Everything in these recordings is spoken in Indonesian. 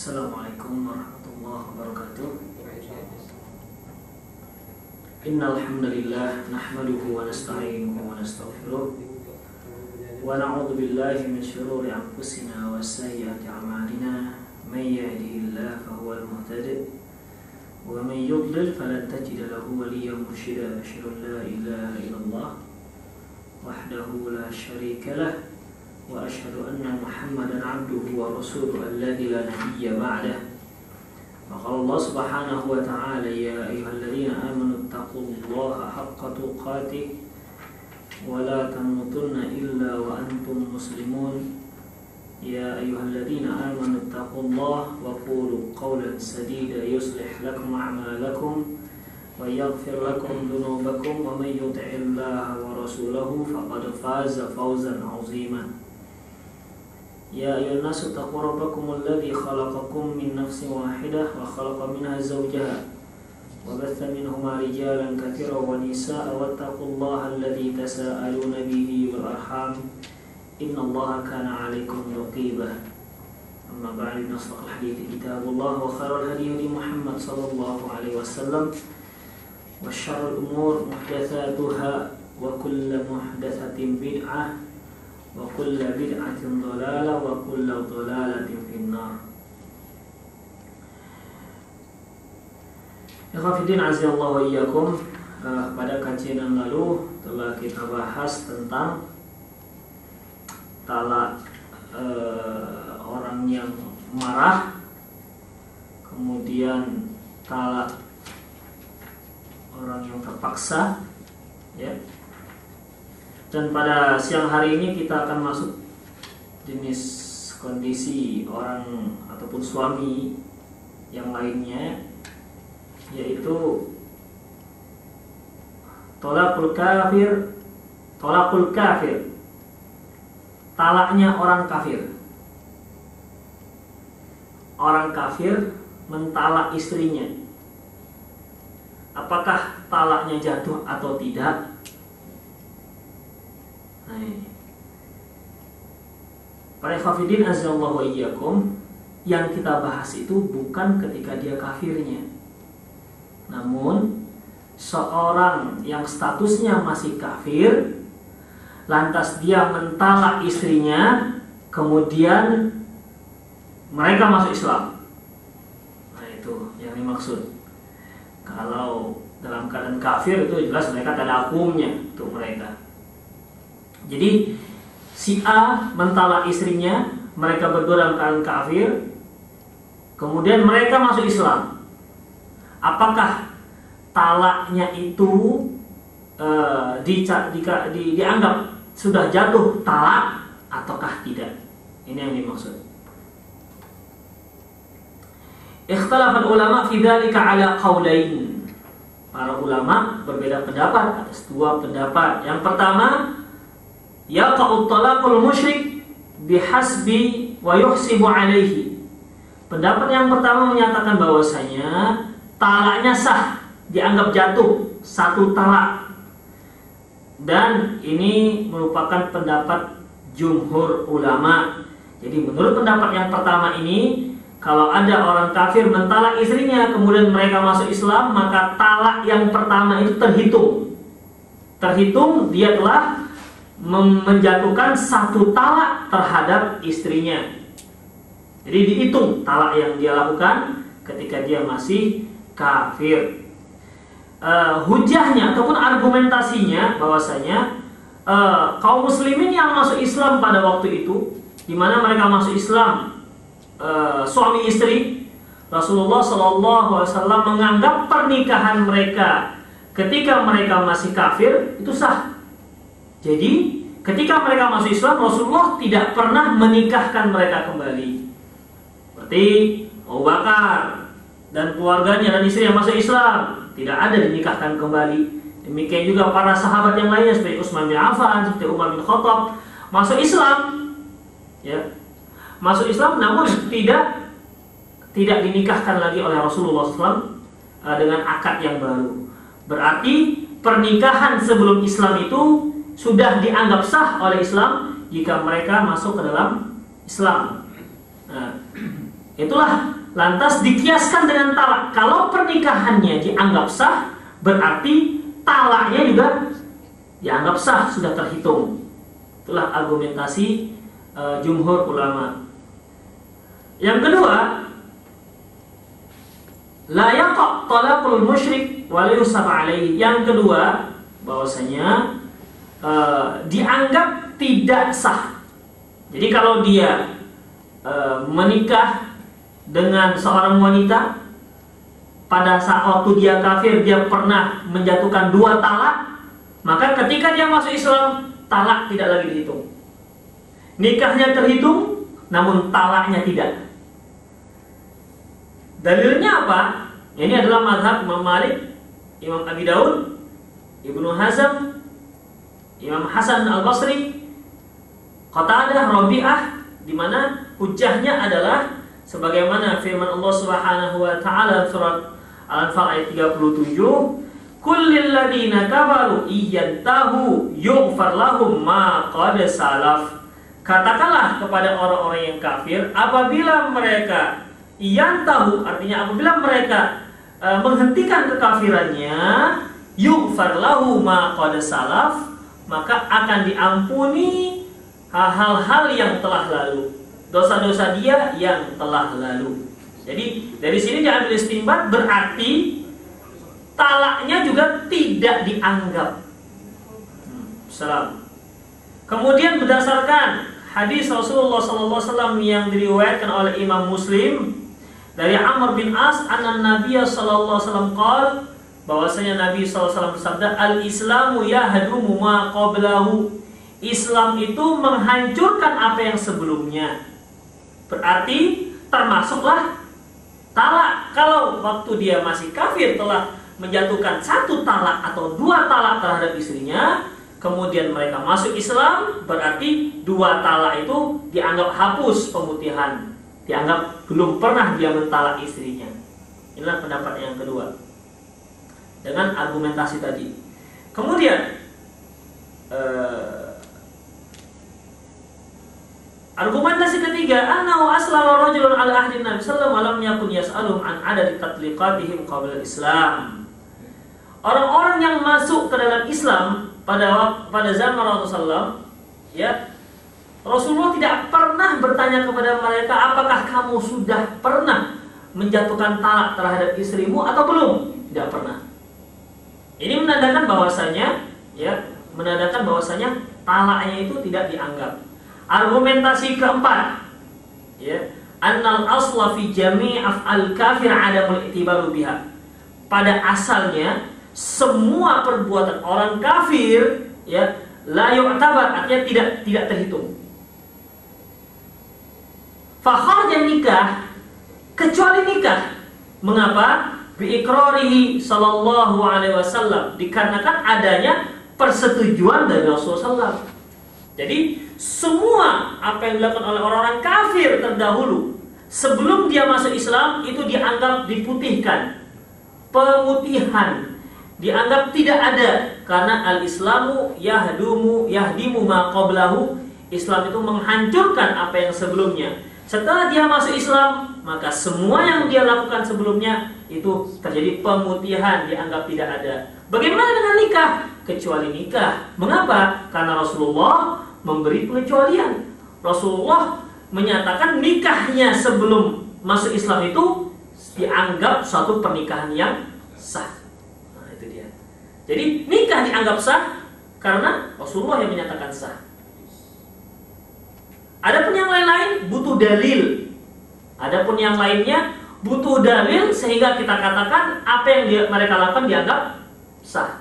Assalamualaikum warahmatullahi wabarakatuh. Innal hamdalillah nahmaduhu wa nasta'inuhu wa nastaghfiruh wa na'udzu billahi min shururi anfusina wa sayyiati a'malina. May yahdihillahu fahuwal muhtadi wa may yudlil falan tajida lahu waliyyan mursyida. Asyhadu an la ilaha illallah wahdahu la syarika lah wa asyhadu anna Muhammadan abduhu wa rasuluhu alladzi la nabiyya ba'dah. Qala Allah subhanahu wa ta'ala, ya ayyuhalladzina amanu taqullaha haqqa tuqatih wa la tamutunna illa wa antum muslimun. Ya ayyuhalladzina amanu taqullaha wa qulu qawlan sadida yuslih lakum a'malakum wa yaghfir lakum dhunubakum wa may yuti'illaha wa rasulahu faqad faza fawzan 'azima. Ya ayyuhan nasu taqu rabbakum alladzi khalaqakum min nafsin wahidah wa khalaqa minha zawjaha wa batha minhuma rijalan katsiran wa nisaa'a wattaqullaha alladzi tasaaluna bihi wal arham innallaha kana 'alaikum raqiba. Amma ba'du, nasrul hadithi kitabullah wa khairul hadi hadi Muhammad sallallahu alaihi wasallam wa syarrul umur muhdatsatuha wa kullu muhdatsatin bid'ah wa kullu bid'atin dhalalah wa kullu dhalalatin finnar. Ikhwafidin azallahu wa iyyakum. Pada kajian yang lalu telah kita bahas tentang talak orang yang marah, kemudian talak orang yang terpaksa, ya. Dan pada siang hari ini kita akan masuk jenis kondisi orang ataupun suami yang lainnya, yaitu tolakul kafir. Tolakul kafir, talaknya orang kafir. Orang kafir mentalak istrinya. Apakah talaknya jatuh atau tidak? Para khafidin azallahu wa iyyakum, yang kita bahas itu bukan ketika dia kafirnya, namun seorang yang statusnya masih kafir, lantas dia mentalak istrinya, kemudian mereka masuk Islam. Nah, itu yang dimaksud. Kalau dalam keadaan kafir itu jelas mereka tak ada hukumnya untuk mereka. Jadi si A mentalak istrinya, mereka berdua dalam keadaan kafir, kemudian mereka masuk Islam. Apakah talaknya itu dianggap sudah jatuh talak ataukah tidak? Ini yang dimaksud. Ikhtalafal ulama fi dzalika ala qaulain. Para ulama berbeda pendapat atas dua pendapat. Yang pertama, yaqa'u talaqul musyrik bihasbi wa yuhsibu alaihi. Pendapat yang pertama menyatakan bahwasanya talaknya sah, dianggap jatuh satu talak. Dan ini merupakan pendapat jumhur ulama. Jadi menurut pendapat yang pertama ini, kalau ada orang kafir mentalak istrinya kemudian mereka masuk Islam, maka talak yang pertama itu terhitung dia telah menjatuhkan satu talak terhadap istrinya. Jadi dihitung talak yang dia lakukan ketika dia masih kafir. Hujahnya ataupun argumentasinya bahwasanya kaum muslimin yang masuk Islam pada waktu itu, di mana mereka masuk Islam suami istri, Rasulullah SAW menganggap pernikahan mereka ketika mereka masih kafir itu sah. Jadi ketika mereka masuk Islam, Rasulullah tidak pernah menikahkan mereka kembali. Seperti Abu Bakar dan keluarganya dan istri yang masuk Islam, tidak ada dinikahkan kembali. Demikian juga para sahabat yang lainnya seperti Utsman bin Affan, seperti Umar bin Khattab, masuk Islam, ya, masuk Islam, namun tidak dinikahkan lagi oleh Rasulullah SAW dengan akad yang baru. Berarti pernikahan sebelum Islam itu sudah dianggap sah oleh Islam jika mereka masuk ke dalam Islam. Nah, Itulah lantas dikiaskan dengan talak. Kalau pernikahannya dianggap sah, berarti talaknya juga dianggap sah, sudah terhitung. Itulah argumentasi jumhur ulama. Yang kedua, la yaqa' talaqul musyrik wa la yusab alaihi. Yang kedua, bahwasanya dianggap tidak sah. Jadi kalau dia menikah dengan seorang wanita, pada saat waktu dia kafir dia pernah menjatuhkan 2 talak, maka ketika dia masuk Islam, talak tidak lagi dihitung. Nikahnya terhitung, namun talaknya tidak. Dalilnya apa? Ini adalah mazhab Imam Malik, Imam Abi Daud, Ibnu Hazm, Imam Hasan Al-Basri, Qatadah, Rabi'ah, di mana hujjahnya adalah sebagaimana firman Allah Subhanahu wa taala surat Al-Anfal ayat 37, kullil ladina kafaru iyantahu yughfar lahum ma qad salaf. Katakanlah kepada orang-orang yang kafir, apabila mereka iyantahu, artinya apabila mereka menghentikan kekafirannya, yughfar lahu ma qad salaf, maka akan diampuni hal-hal yang telah lalu, dosa-dosa dia yang telah lalu. Jadi dari sini diambil istinbat, berarti talaknya juga tidak dianggap. Salam. Kemudian berdasarkan hadis Rasulullah SAW yang diriwayatkan oleh Imam Muslim dari Amr bin As, anna Nabiya SAW qala, bahwasanya Nabi SAW bersabda, al-Islamu yahdumu ma qablahu. Islam itu menghancurkan apa yang sebelumnya. Berarti termasuklah talak. Kalau waktu dia masih kafir telah menjatuhkan 1 talak atau 2 talak terhadap istrinya, kemudian mereka masuk Islam, berarti 2 talak itu dianggap hapus pemutihan, dianggap belum pernah dia mentalak istrinya. Inilah pendapat yang kedua dengan argumentasi tadi. Kemudian argumentasi ketiga, annahu aslama rajulun ala ahdi Nabi sallallahu alaihi wasallam lam yakun yas'alum an adadi tatliqatihim qabla Islam. Orang-orang yang masuk ke dalam Islam pada zaman Rasulullah, ya, Rasulullah tidak pernah bertanya kepada mereka, apakah kamu sudah pernah menjatuhkan talak terhadap istrimu atau belum? Tidak pernah. Ini menandakan bahwasanya, ya, talaknya itu tidak dianggap. Argumentasi keempat, ya, annal asla fi jami' af'al kafir adamul i'tibaru biha. Pada asalnya semua perbuatan orang kafir, ya, la yu'tabar, artinya tidak terhitung. Fa kharaja nikah, kecuali nikah. Mengapa? Bi iqrarihi sallallahu alaihi wasallam, dikarenakan adanya persetujuan dari Rasulullah SAW. Jadi semua apa yang dilakukan oleh orang-orang kafir terdahulu sebelum dia masuk Islam itu dianggap diputihkan, pemutihan, dianggap tidak ada, karena al-Islamu yahdimu ma qablahu. Islam itu menghancurkan apa yang sebelumnya. Setelah dia masuk Islam, maka semua yang dia lakukan sebelumnya itu terjadi pemutihan, dianggap tidak ada. Bagaimana dengan nikah? Kecuali nikah. Mengapa? Karena Rasulullah memberi pengecualian. Rasulullah menyatakan nikahnya sebelum masuk Islam itu dianggap suatu pernikahan yang sah. Nah, itu dia. Jadi nikah dianggap sah karena Rasulullah yang menyatakan sah. Adapun yang lain-lain butuh dalil. Adapun yang lainnya butuh dalil sehingga kita katakan apa yang mereka lakukan dianggap sah.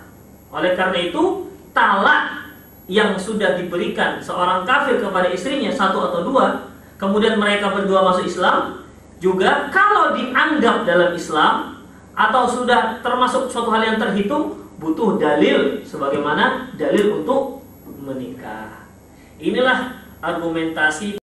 Oleh karena itu, talak yang sudah diberikan seorang kafir kepada istrinya 1 atau 2, kemudian mereka berdua masuk Islam, juga kalau dianggap dalam Islam atau sudah termasuk suatu hal yang terhitung, butuh dalil sebagaimana dalil untuk menikah. Inilah argumentasi